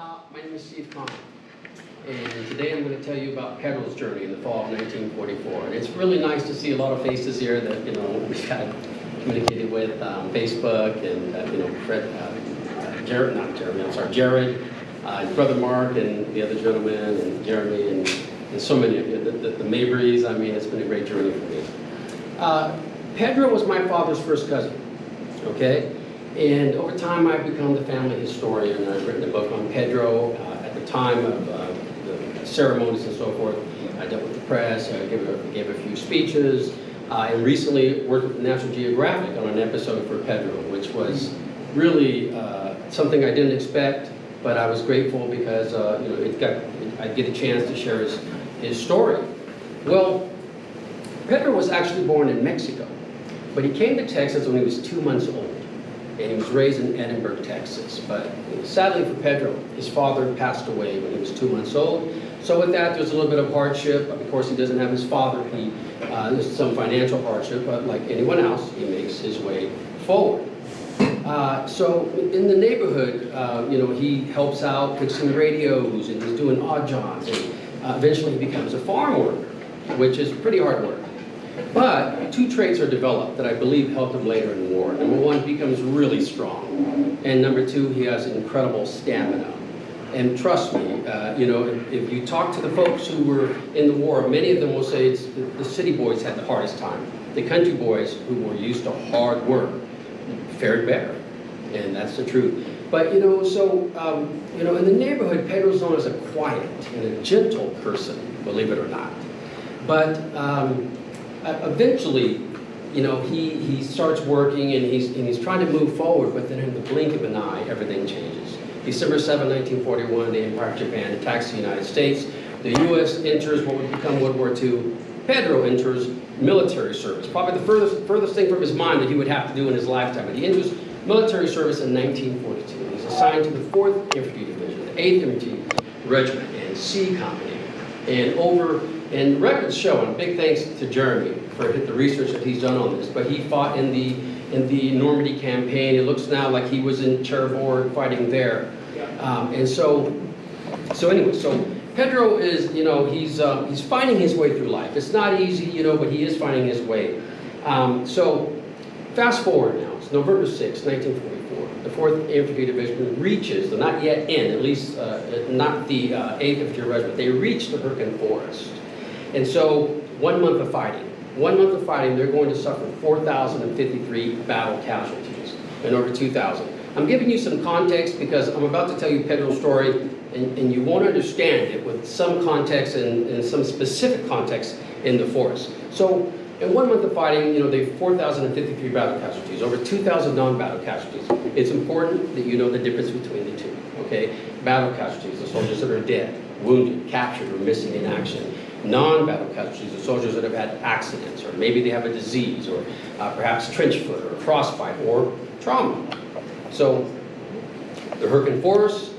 My name is Steve Cano, and today I'm going to tell you about Pedro's journey in the fall of 1944. And it's really nice to see a lot of faces here that we've had communicated with Facebook, and Jared, his brother Mark, and the other gentleman, and Jeremy, and so many of you, the Mabrys. I mean, it's been a great journey for me. Pedro was my father's first cousin, okay? And over time, I've become the family historian. I've written a book on Pedro. At the time of the ceremonies and so forth, I dealt with the press. I gave a few speeches. And recently worked with National Geographic on an episode for Pedro, which was really something I didn't expect, but I was grateful because I get a chance to share his story. Well, Pedro was actually born in Mexico, but he came to Texas when he was 2 months old. And he was raised in Edinburgh, Texas. But sadly for Pedro, his father passed away when he was 2 months old. So with that, there's a little bit of hardship. Of course, he doesn't have his father. There's some financial hardship, but like anyone else, he makes his way forward. So in the neighborhood, he helps out fixing radios, and he's doing odd jobs. And eventually he becomes a farm worker, which is pretty hard work. But two traits are developed that I believe helped him later in the war. Number one, he becomes really strong. And number two, he has incredible stamina. And trust me, if you talk to the folks who were in the war, many of them will say the city boys had the hardest time. The country boys who were used to hard work fared better. And that's the truth. But, in the neighborhood, Pedro's known as a quiet and a gentle person, believe it or not. But eventually, he starts working and he's trying to move forward, but then in the blink of an eye, everything changes. December 7, 1941, the Empire of Japan attacks the United States. The U.S. enters what would become World War II. Pedro enters military service, probably the furthest thing from his mind that he would have to do in his lifetime. But he enters military service in 1942. He's assigned to the 4th Infantry Division, the 8th Infantry Regiment, and C Company. And records show, and big thanks to Jeremy for the research that he's done on this, but he fought in the Normandy campaign. It looks now like he was in Cherbourg fighting there. So Pedro is, he's finding his way through life. It's not easy, but he is finding his way. So fast forward now, it's November 6, 1944. The 4th Infantry Division reaches, they're not yet in, at least not the 8th Infantry Regiment, they reach the Hurtgenwald Forest. And so 1 month of fighting. 1 month of fighting, they're going to suffer 4,053 battle casualties and over 2,000. I'm giving you some context because I'm about to tell you Pedro's story, and you won't understand it with some context and some specific context in the forest. So in 1 month of fighting, they have 4,053 battle casualties, over 2,000 non-battle casualties. It's important that you know the difference between the two, okay? Battle casualties, the soldiers that are dead, wounded, captured, or missing in action. Non-battle casualties, the soldiers that have had accidents, or maybe they have a disease, or perhaps trench foot, or frostbite, or trauma. So the Hurtgenwald Forest,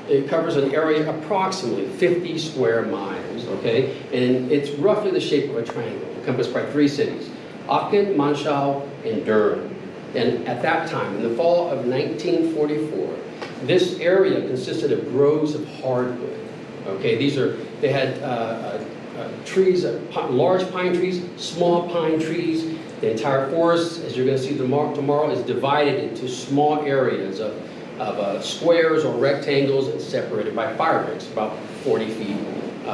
it covers an area approximately 50 square miles, okay? And it's roughly the shape of a triangle, encompassed by 3 cities, Aachen, Manschau, and Durham. And at that time, in the fall of 1944, this area consisted of groves of hardwood, okay? They had trees, large pine trees, small pine trees. The entire forest, as you're going to see tomorrow, is divided into small areas of squares or rectangles and separated by fire breaks, about 40 feet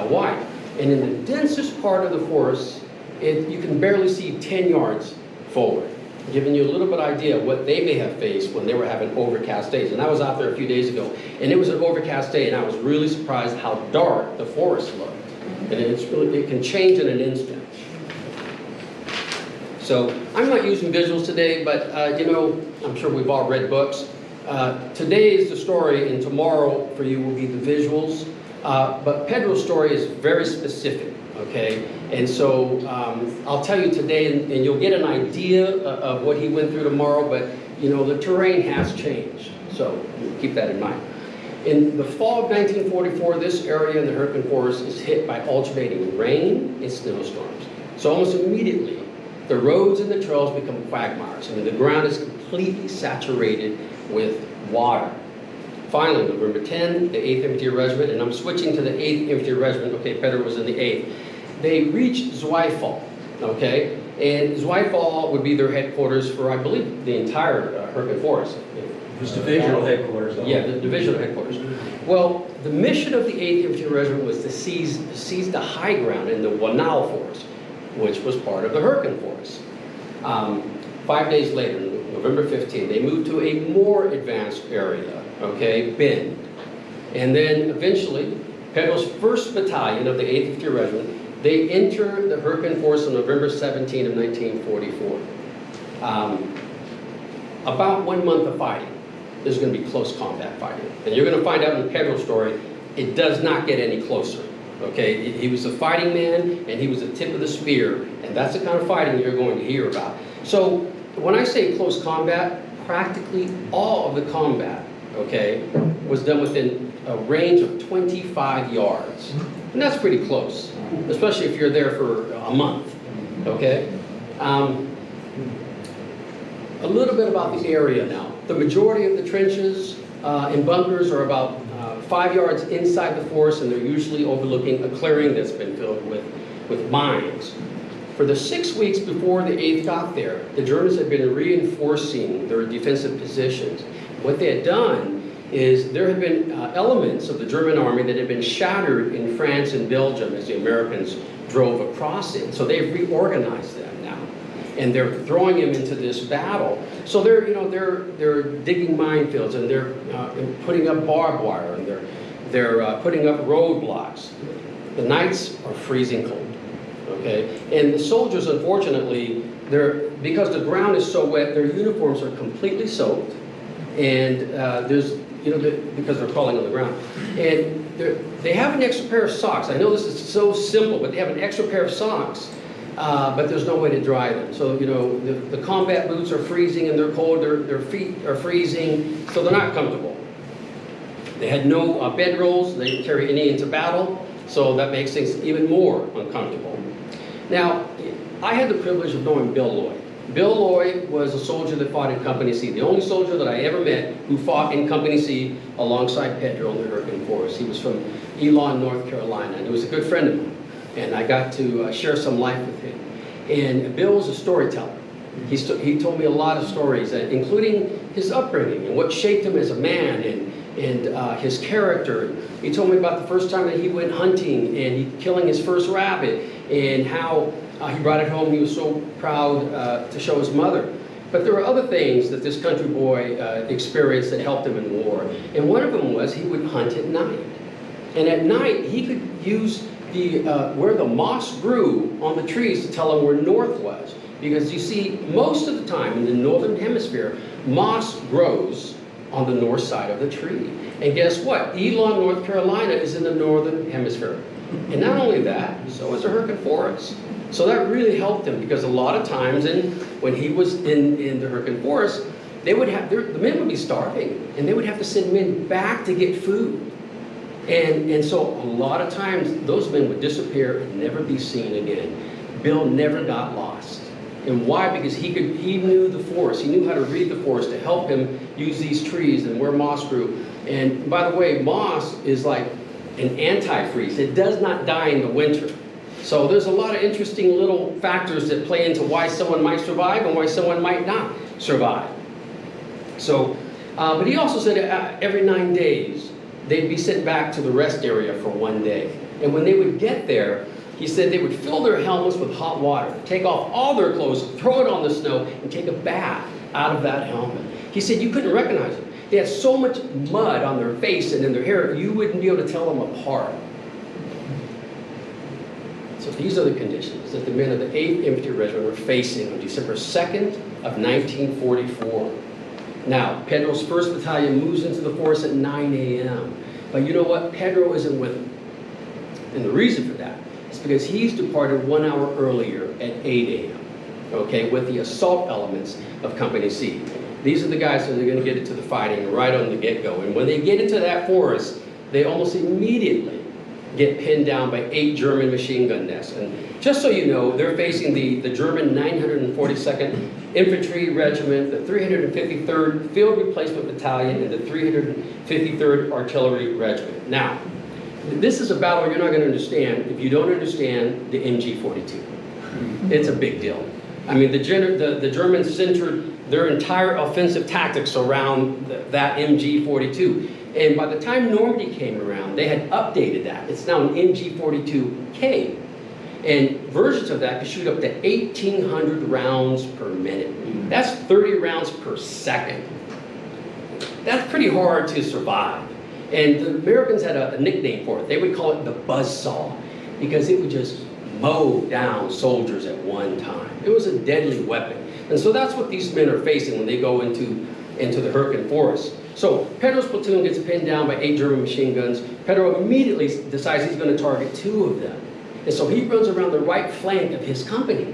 wide. And in the densest part of the forest, you can barely see 10 yards forward, giving you a little bit of idea of what they may have faced when they were having overcast days. And I was out there a few days ago, and it was an overcast day, and I was really surprised how dark the forest looked. And it can change in an instant. So I'm not using visuals today, but I'm sure we've all read books. Today is the story, and tomorrow for you will be the visuals. But Pedro's story is very specific, okay? And so I'll tell you today, and you'll get an idea of what he went through tomorrow, but the terrain has changed. So keep that in mind. In the fall of 1944, this area in the Hurtgenwald Forest is hit by alternating rain and snowstorms. So almost immediately, the roads and the trails become quagmires. I mean, the ground is completely saturated with water. finally, November 10, the 8th Infantry Regiment, and I'm switching to the 8th Infantry Regiment, okay, Pedro was in the 8th. They reached Zweifel, okay, and Zweifel would be their headquarters for, I believe, the entire Hurtgen Forest. His divisional headquarters. Yeah, the divisional headquarters. Well, the mission of the 8th Infantry Regiment was to seize the high ground in the Wanal Forest, which was part of the Hurtgen Forest. 5 days later, November 15, they moved to a more advanced area, okay, Bend. And then eventually, Pedro's 1st Battalion of the 8th Infantry Regiment, they enter the Hurtgen Forest on November 17 of 1944. About 1 month of fighting. There's going to be close combat fighting. And you're going to find out in Pedro's story, it does not get any closer. Okay, he was a fighting man, and he was the tip of the spear, and that's the kind of fighting you're going to hear about. So when I say close combat, practically all of the combat, okay, was done within a range of 25 yards. And that's pretty close, especially if you're there for a month, okay? A little bit about the area now. The majority of the trenches and bunkers are about 5 yards inside the forest, and they're usually overlooking a clearing that's been filled with mines. For the 6 weeks before the 8th got there, the Germans had been reinforcing their defensive positions. What they had done is there had been elements of the German army that had been shattered in France and Belgium as the Americans drove across it. So they've reorganized them now, and they're throwing them into this battle. So they're digging minefields, and they're putting up barbed wire, and they're putting up roadblocks. The nights are freezing cold. Okay, and the soldiers, unfortunately, because the ground is so wet, their uniforms are completely soaked, and because they're crawling on the ground, and they have an extra pair of socks. I know this is so simple, but they have an extra pair of socks, but there's no way to dry them. So the combat boots are freezing and they're cold. Their feet are freezing, so they're not comfortable. They had no bedrolls. They didn't carry any into battle, so that makes things even more uncomfortable. Now, I had the privilege of knowing Bill Lloyd. Bill Lloyd was a soldier that fought in Company C, the only soldier that I ever met who fought in Company C alongside Pedro in the Hurtgen Forest. He was from Elon, North Carolina, and he was a good friend of mine, and I got to share some life with him. And Bill was a storyteller. He told me a lot of stories, including his upbringing and what shaped him as a man, and his character. He told me about the first time that he went hunting and killing his first rabbit, and how he brought it home. He was so proud to show his mother. But there were other things that this country boy experienced that helped him in war. And one of them was he would hunt at night. And at night, he could use where the moss grew on the trees to tell him where north was. Because you see, most of the time in the northern hemisphere, moss grows on the north side of the tree. And guess what? Elon, North Carolina is in the northern hemisphere. And not only that, so is the Hurtgen Forest. So that really helped him, because a lot of times when he was in the Hurtgen Forest, the men would be starving, and they would have to send men back to get food. And so a lot of times those men would disappear and never be seen again. Bill never got lost. And why? Because he knew the forest. He knew how to read the forest to help him use these trees and where moss grew. And by the way, moss is like an antifreeze. It does not die in the winter. So there's a lot of interesting little factors that play into why someone might survive and why someone might not survive. So, but he also said every 9 days, they'd be sent back to the rest area for 1 day. And when they would get there, he said they would fill their helmets with hot water, take off all their clothes, throw it on the snow, and take a bath out of that helmet. He said you couldn't recognize them. They had so much mud on their face and in their hair, you wouldn't be able to tell them apart. So these are the conditions that the men of the 8th Infantry Regiment were facing on December 2nd of 1944. Now, Pedro's 1st Battalion moves into the forest at 9 a.m. But you know what? Pedro isn't with them. And the reason for that is because he's departed 1 hour earlier at 8 a.m., okay, with the assault elements of Company C. These are the guys that are going to get into the fighting right on the get-go. And when they get into that forest, they almost immediately get pinned down by 8 German machine gun nests. And just so you know, they're facing the German 942nd Infantry Regiment, the 353rd Field Replacement Battalion, and the 353rd Artillery Regiment. Now, this is a battle you're not going to understand if you don't understand the MG-42. It's a big deal. I mean, the Germans centered their entire offensive tactics around that MG-42. And by the time Normandy came around, they had updated that. It's now an MG-42K. And versions of that could shoot up to 1,800 rounds per minute. That's 30 rounds per second. That's pretty hard to survive. And the Americans had a nickname for it. They would call it the buzzsaw, because it would just mow down soldiers at one time. It was a deadly weapon. And so that's what these men are facing when they go into the Hurtgen forest. So Pedro's platoon gets pinned down by 8 German machine guns. Pedro immediately decides he's going to target 2 of them. And so he runs around the right flank of his company.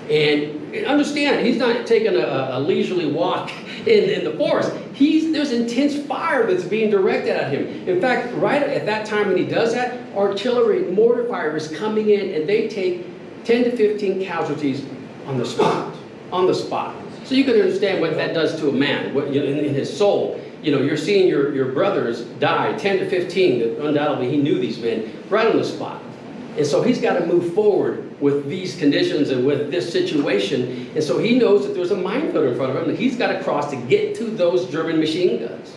And understand, he's not taking a leisurely walk in the forest. There's intense fire that's being directed at him. In fact, right at that time when he does that, artillery and mortar fire is coming in, and they take 10 to 15 casualties on the spot. On the spot. So you can understand what that does to a man, in his soul. You're seeing your brothers die, 10 to 15, that undoubtedly he knew these men, right on the spot. And so he's got to move forward with these conditions and with this situation. And so he knows that there's a minefield in front of him that he's got to cross to get to those German machine guns.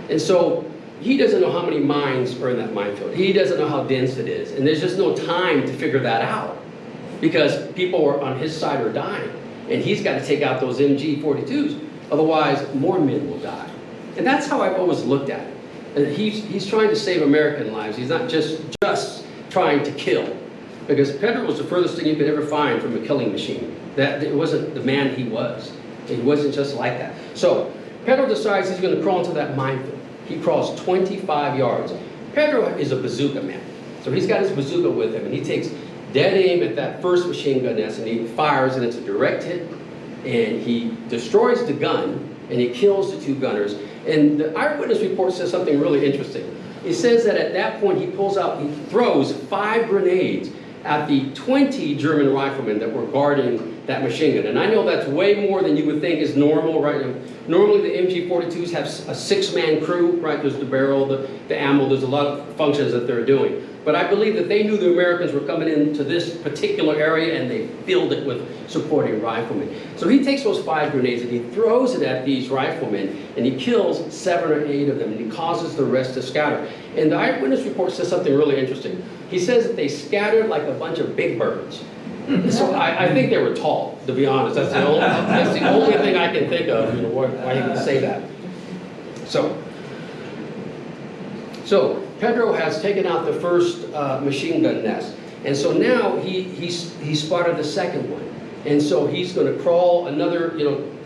And so he doesn't know how many mines are in that minefield. He doesn't know how dense it is. And there's just no time to figure that out, because people are on his side are dying. And he's got to take out those MG-42s. Otherwise, more men will die. And that's how I've always looked at it. And he's trying to save American lives. He's not just trying to kill. Because Pedro was the furthest thing you could ever find from a killing machine. That it wasn't the man he was. He wasn't just like that. So Pedro decides he's going to crawl into that minefield. He crawls 25 yards. Pedro is a bazooka man. So he's got his bazooka with him, and he takes dead aim at that first machine gun nest, and he fires, and it's a direct hit, and he destroys the gun, and he kills the 2 gunners. And the eyewitness report says something really interesting. It says that at that point he throws 5 grenades at the 20 German riflemen that were guarding that machine gun. And I know that's way more than you would think is normal, right? Normally the MG-42s have a 6-man crew, right? There's the barrel, the ammo, there's a lot of functions that they're doing. But I believe that they knew the Americans were coming into this particular area, and they filled it with supporting riflemen. So he takes those 5 grenades and he throws it at these riflemen, and he kills 7 or 8 of them, and he causes the rest to scatter. And the eyewitness report says something really interesting. He says that they scattered like a bunch of big birds. So I think they were tall, to be honest. That's the only thing I can think of, why he would say that. So Pedro has taken out the first machine gun nest, and so now he spotted the second one, and so he's going to crawl another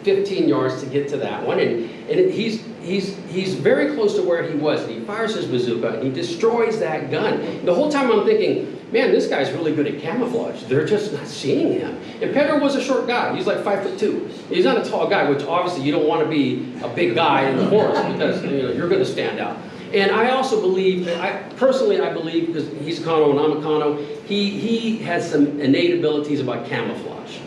15 yards to get to that one, and he's very close to where he was, and he fires his bazooka and he destroys that gun. The whole time I'm thinking, man, this guy's really good at camouflage. They're just not seeing him. And Pedro was a short guy. He's like 5'2". He's not a tall guy, which obviously you don't want to be a big guy in the forest, because you're going to stand out. And I also believe, I believe, because he's a Cano and I'm a Cano, he has some innate abilities about camouflage,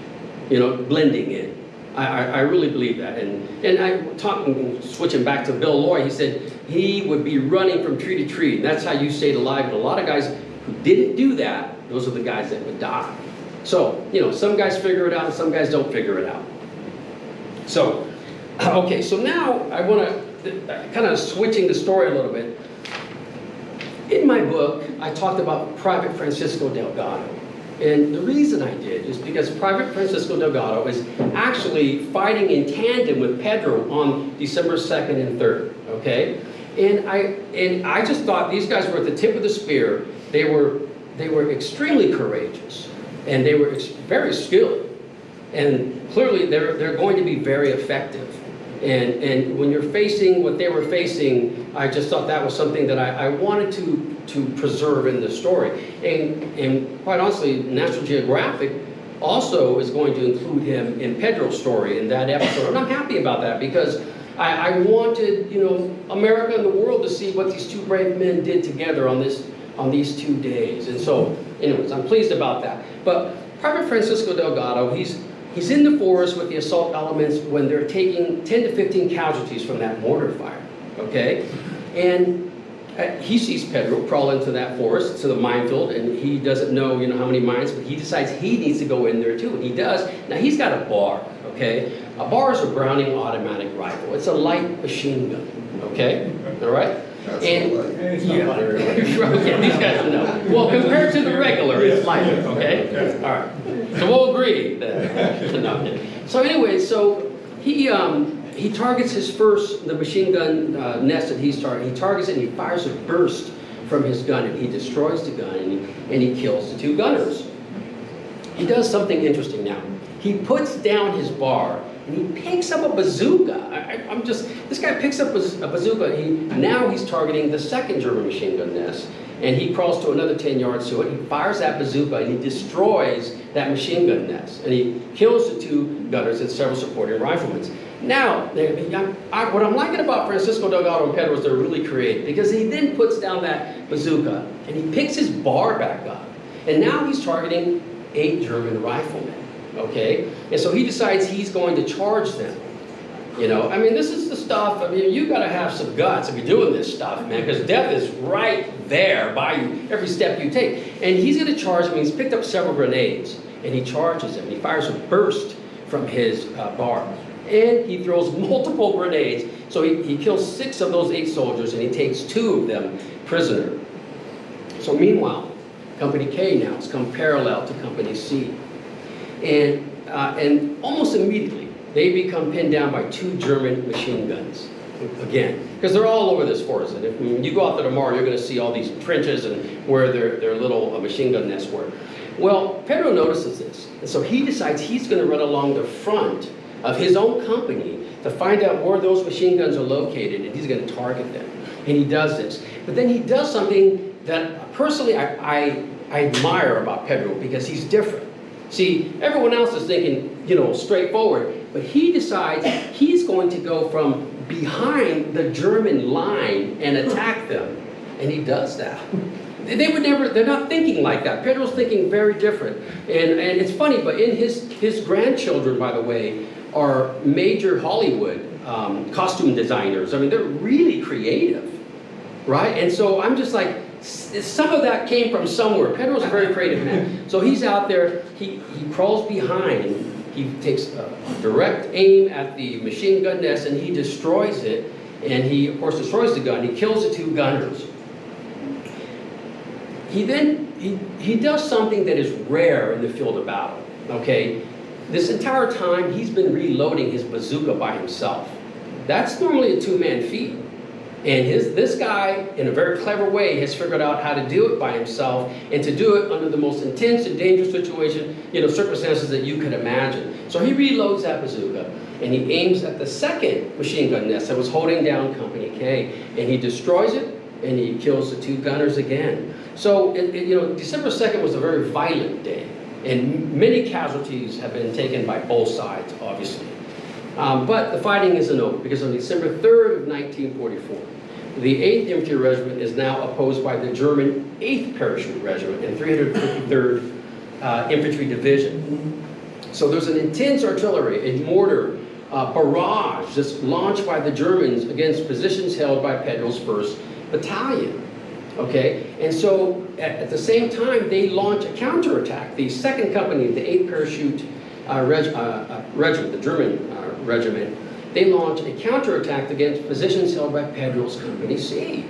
blending in. I really believe that. And switching back to Bill Loy, he said he would be running from tree to tree. And that's how you stayed alive. And a lot of guys who didn't do that, those are the guys that would die. So, some guys figure it out and some guys don't figure it out. So, okay, so now I want to kind of switching the story a little bit. In my book, I talked about Private Francisco Delgado. And the reason I did is because Private Francisco Delgado is actually fighting in tandem with Pedro on December 2nd and 3rd, okay? And I just thought these guys were at the tip of the spear. They were extremely courageous, and they were very skilled. And clearly they're going to be very effective. And when you're facing what they were facing, I just thought that was something that I wanted to preserve in the story. And quite honestly, National Geographic also is going to include him in Pedro's story in that episode. And I'm happy about that, because I wanted, America and the world to see what these 2 brave men did together on these 2 days. And so, anyways, I'm pleased about that. But Private Francisco Delgado, He's in the forest with the assault elements when they're taking 10 to 15 casualties from that mortar fire, okay? And he sees Pedro crawl into that forest, to the minefield, and he doesn't know, how many mines, but he decides he needs to go in there too, and he does. Now, he's got a bar, okay? A bar is a Browning automatic rifle. It's a light machine gun, okay? All right? That's And what I like. yeah, yeah, these guys know. Well, compared to the regular, it's lighter, okay? All right. So we'll agree that. No. So anyway, so he targets the machine gun nest that he's targeting. He targets it and he fires a burst from his gun and he destroys the gun and he kills the 2 gunners. He does something interesting now. He puts down his bar and he picks up a bazooka. This guy picks up a bazooka and now he's targeting the 2nd German machine gun nest, and he crawls to another 10 yards to it. He fires that bazooka and he destroys that machine gun nest, and he kills the 2 gunners and several supporting riflemen. Now, what I'm liking about Francisco Delgado and Pedro is they're really creative, because he then puts down that bazooka and he picks his bar back up, and now he's targeting 8 German riflemen. Okay, and so he decides he's going to charge them. This is the stuff. You got to have some guts to be doing this stuff, man, because death is right there by you every step you take. And he's going to charge them. He's picked up several grenades, and he charges them. He fires a burst from his bar, and he throws multiple grenades. So he kills 6 of those 8 soldiers, and he takes 2 of them prisoner. So meanwhile, Company K now has come parallel to Company C. And almost immediately, they become pinned down by 2 German machine guns. Again, because they're all over this forest. And when you go out there tomorrow, you're going to see all these trenches and where their little machine gun nests were. Well, Pedro notices this. And so he decides he's going to run along the front of his own company to find out where those machine guns are located, and he's going to target them. And he does this. But then he does something that personally I admire about Pedro, because he's different. See, everyone else is thinking, straightforward, but he decides he's going to go from behind the German line and attack them, and he does that. They're not thinking like that. Pedro's thinking very different. And it's funny, but in his grandchildren, by the way, are major Hollywood costume designers. They're really creative, right? And so I'm just like, some of that came from somewhere. Pedro's a very creative man. So he's out there, he crawls behind, and he takes a direct aim at the machine gun nest, and he destroys it. And he, of course, destroys the gun. He kills the 2 gunners. He does something that is rare in the field of battle, okay? This entire time, he's been reloading his bazooka by himself. That's normally a 2-man feat. And this guy, in a very clever way, has figured out how to do it by himself, and to do it under the most intense and dangerous circumstances that you could imagine. So he reloads that bazooka, and he aims at the 2nd machine gun nest that was holding down Company K, and he destroys it, and he kills the 2 gunners again. So, December 2nd was a very violent day, and many casualties have been taken by both sides, obviously. But the fighting isn't over, because on December 3rd of 1944, the 8th Infantry Regiment is now opposed by the German 8th Parachute Regiment and 353rd Infantry Division. So there's an intense artillery, a mortar barrage that's launched by the Germans against positions held by Pedro's 1st Battalion. Okay, and so at the same time, they launch a counterattack. The 2nd Company, the 8th Parachute Regiment, the German regiment, they launch a counterattack against positions held by Pedro's Company C.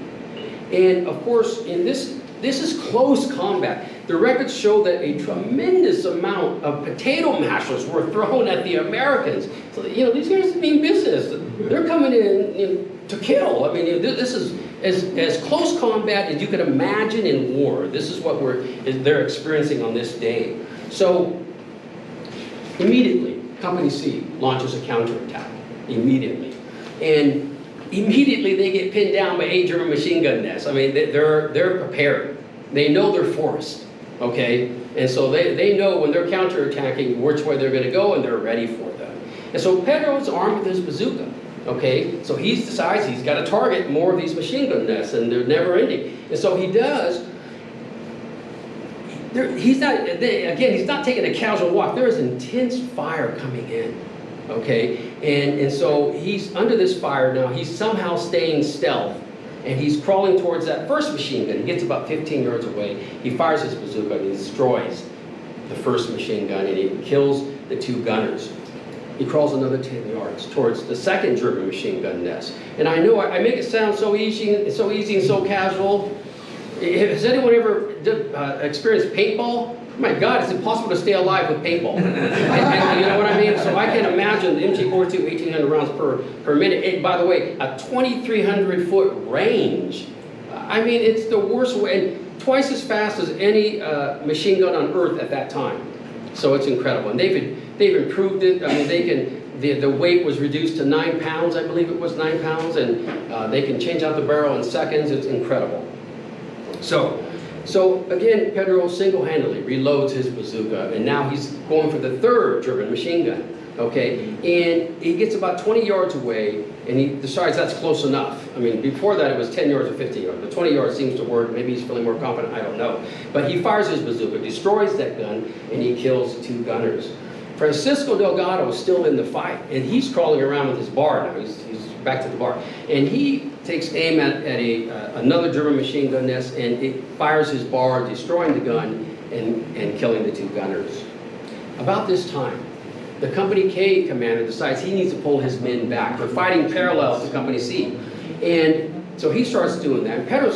And of course, in this is close combat. The records show that a tremendous amount of potato mashers were thrown at the Americans. So, these guys mean business. They're coming in to kill. This is as close combat as you could imagine in war. This is what they're experiencing on this day. So, immediately, Company C launches a counterattack. Immediately. And immediately they get pinned down by 8 German machine gun nests. They're prepared. They know their forest, okay? And so they know when they're counterattacking which way they're going to go, and they're ready for them. And so Pedro's armed with his bazooka, okay? So he decides he's got to target more of these machine gun nests, and they're never ending. And so he does. he's not taking a casual walk. There is intense fire coming in, okay? And so he's under this fire now. He's somehow staying stealth, and he's crawling towards that first machine gun. He gets about 15 yards away. He fires his bazooka and he destroys the first machine gun, and he kills the 2 gunners. He crawls another 10 yards towards the second German machine gun nest. And I know I make it sound so easy and so casual. Has anyone ever experienced paintball? My God, it's impossible to stay alive with paintball. and you know what I mean? So I can imagine the MG42, 1,800 rounds per minute. And by the way, a 2,300 foot range. I mean, it's the worst way, and twice as fast as any machine gun on Earth at that time. So it's incredible. And they've improved it. I mean, the weight was reduced to 9 pounds, I believe it was 9 pounds, and they can change out the barrel in seconds. It's incredible. So again, Pedro single-handedly reloads his bazooka, and now he's going for the third German machine gun, okay? And he gets about 20 yards away, and he decides that's close enough. I mean, before that it was 10 yards or 15 yards. The 20 yards seems to work. Maybe he's feeling more confident, I don't know. But he fires his bazooka, destroys that gun, and he kills 2 gunners. Francisco Delgado is still in the fight, and he's crawling around with his bar now. He's back to the bar. And he takes aim at another German machine gun nest, and it fires his bar, destroying the gun and killing the 2 gunners. About this time, the Company K commander decides he needs to pull his men back. They're fighting parallel to Company C. And so he starts doing that. And Pedro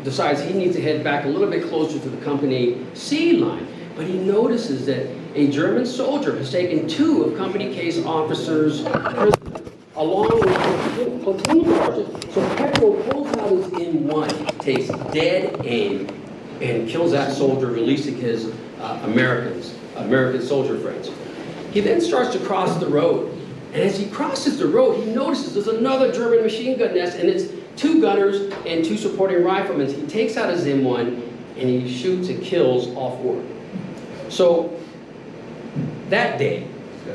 decides he needs to head back a little bit closer to the Company C line. But he notices that a German soldier has taken 2 of Company K's officers prisoner, along with platoon sergeant. So Pedro pulls out his M1, takes dead aim, and kills that soldier, releasing his American soldier friends. He then starts to cross the road. And as he crosses the road, he notices there's another German machine gun nest, and it's 2 gunners and 2 supporting riflemen. He takes out his M1, and he shoots and kills all 4. So that day,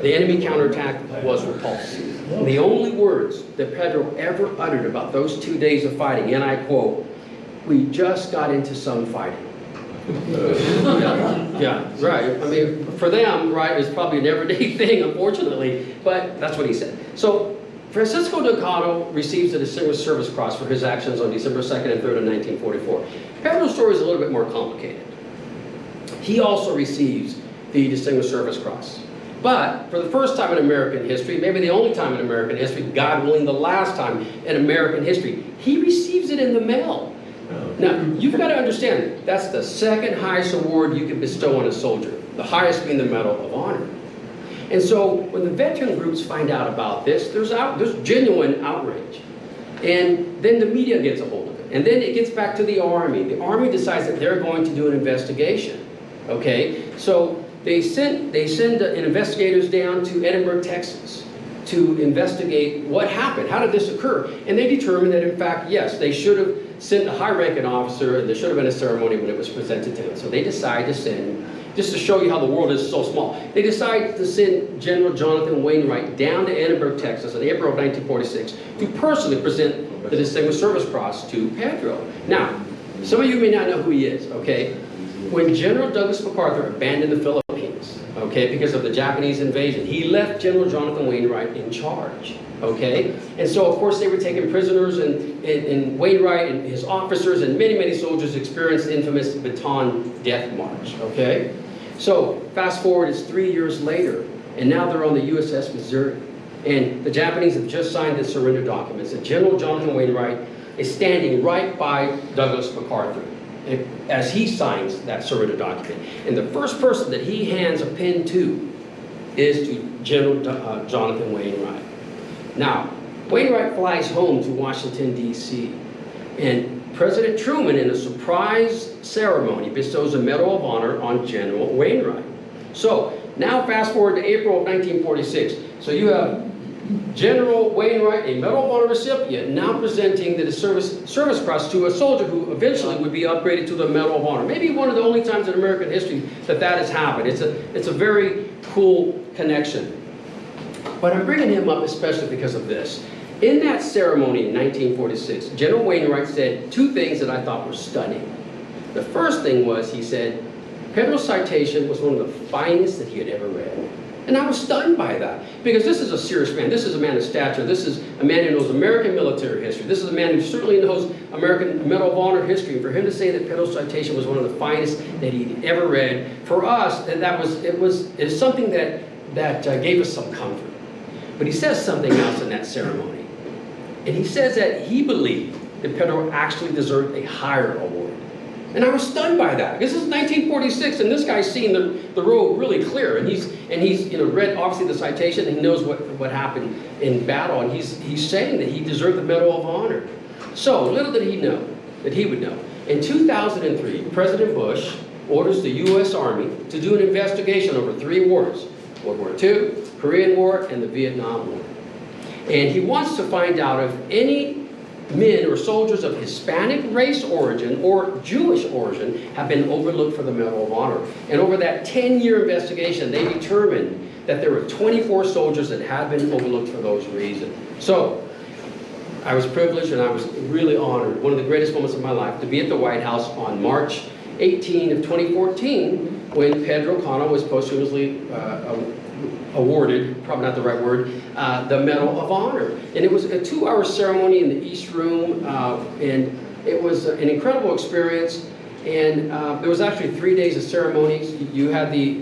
the enemy counterattack was repulsed. And the only words that Pedro ever uttered about those 2 days of fighting, and I quote, "We just got into some fighting." Yeah, right. I mean, for them, right, it's probably an everyday thing, unfortunately, but that's what he said. So Francisco Cano receives the Distinguished Service Cross for his actions on December 2nd and 3rd of 1944. Pedro's story is a little bit more complicated. He also receives the Distinguished Service Cross. But for the first time in American history, maybe the only time in American history, God willing the last time in American history, he receives it in the mail. Now, you've got to understand, that's the second highest award you can bestow on a soldier, the highest being the Medal of Honor. And so when the veteran groups find out about this, there's genuine outrage. And then the media gets a hold of it. And then it gets back to the Army. The Army decides that they're going to do an investigation. Okay? So they send investigators down to Edinburgh, Texas, to investigate what happened. How did this occur? And they determined that, in fact, yes, they should have sent a high-ranking officer, and there should have been a ceremony when it was presented to them. So they decide to send, just to show you how the world is so small, they decide to send General Jonathan Wainwright down to Edinburgh, Texas in April of 1946 to personally present the Distinguished Service Cross to Pedro. Now, some of you may not know who he is, okay? When General Douglas MacArthur abandoned the Philippines, okay, because of the Japanese invasion, he left General Jonathan Wainwright in charge, okay? And so, of course, they were taking prisoners, and Wainwright and his officers and many, many soldiers experienced the infamous Bataan Death March, okay? So, fast forward, it's 3 years later, and now they're on the USS Missouri. And the Japanese have just signed the surrender documents, and General Jonathan Wainwright is standing right by Douglas MacArthur as he signs that surrender document. And the first person that he hands a pen to is to General Jonathan Wainwright. Now, Wainwright flies home to Washington, D.C., and President Truman, in a surprise ceremony, bestows a Medal of Honor on General Wainwright. So, now fast forward to April of 1946. So you have General Wainwright, a Medal of Honor recipient, now presenting the Service Cross to a soldier who eventually would be upgraded to the Medal of Honor. Maybe one of the only times in American history that that has happened. It's a very cool connection. But I'm bringing him up especially because of this. In that ceremony in 1946, General Wainwright said 2 things that I thought were stunning. The first thing was, he said, Pedro's citation was one of the finest that he had ever read. And I was stunned by that, because this is a serious man. This is a man of stature. This is a man who knows American military history. This is a man who certainly knows American Medal of Honor history. For him to say that Pedro's citation was one of the finest that he'd ever read, for us, and it's something that gave us some comfort. But he says something else in that ceremony. And he says that he believed that Pedro actually deserved a higher award. And I was stunned by that, because this is 1946, and this guy's seeing the road really clear, and he's read obviously the citation, and he knows what happened in battle, and he's saying that he deserved the Medal of Honor. So little did he know that he would know. In 2003, President Bush orders the U.S. Army to do an investigation over 3 wars: World War II, Korean War, and the Vietnam War. And he wants to find out if any men or soldiers of Hispanic race origin or Jewish origin have been overlooked for the Medal of Honor. And over that 10-year investigation, they determined that there were 24 soldiers that had been overlooked for those reasons. So I was privileged and I was really honored, one of the greatest moments of my life, to be at the White House on March 18 of 2014, when Pedro Cano was posthumously awarded, probably not the right word, the Medal of Honor. And it was a 2-hour ceremony in the East Room, and it was an incredible experience. And there was actually 3 days of ceremonies. You had the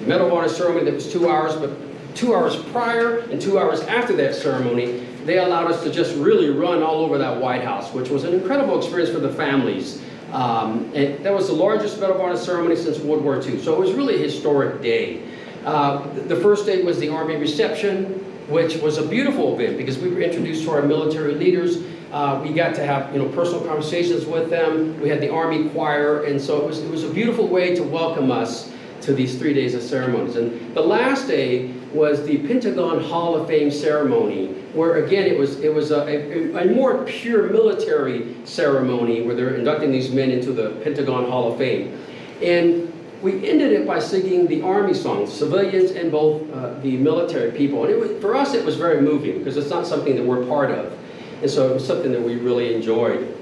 Medal of Honor ceremony that was 2 hours, but 2 hours prior and 2 hours after that ceremony, they allowed us to just really run all over that White House, which was an incredible experience for the families. And that was the largest Medal of Honor ceremony since World War II. So it was really a historic day. The first day was the Army reception, which was a beautiful event because we were introduced to our military leaders. We got to have personal conversations with them. We had the Army choir, and so it was a beautiful way to welcome us to these 3 days of ceremonies. And the last day was the Pentagon Hall of Fame ceremony, where again it was a more pure military ceremony where they're inducting these men into the Pentagon Hall of Fame. And we ended it by singing the Army songs, civilians and both the military people. And for us, it was very moving because it's not something that we're part of. And so it was something that we really enjoyed.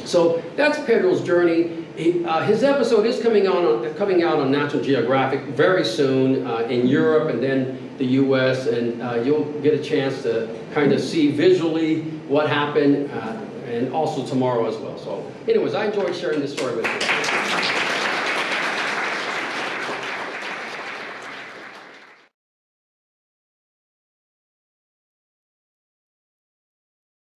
So that's Pedro's journey. His episode is coming out on National Geographic very soon in Europe and then the U.S. And you'll get a chance to kind of see visually what happened and also tomorrow as well. So anyways, I enjoyed sharing this story with you.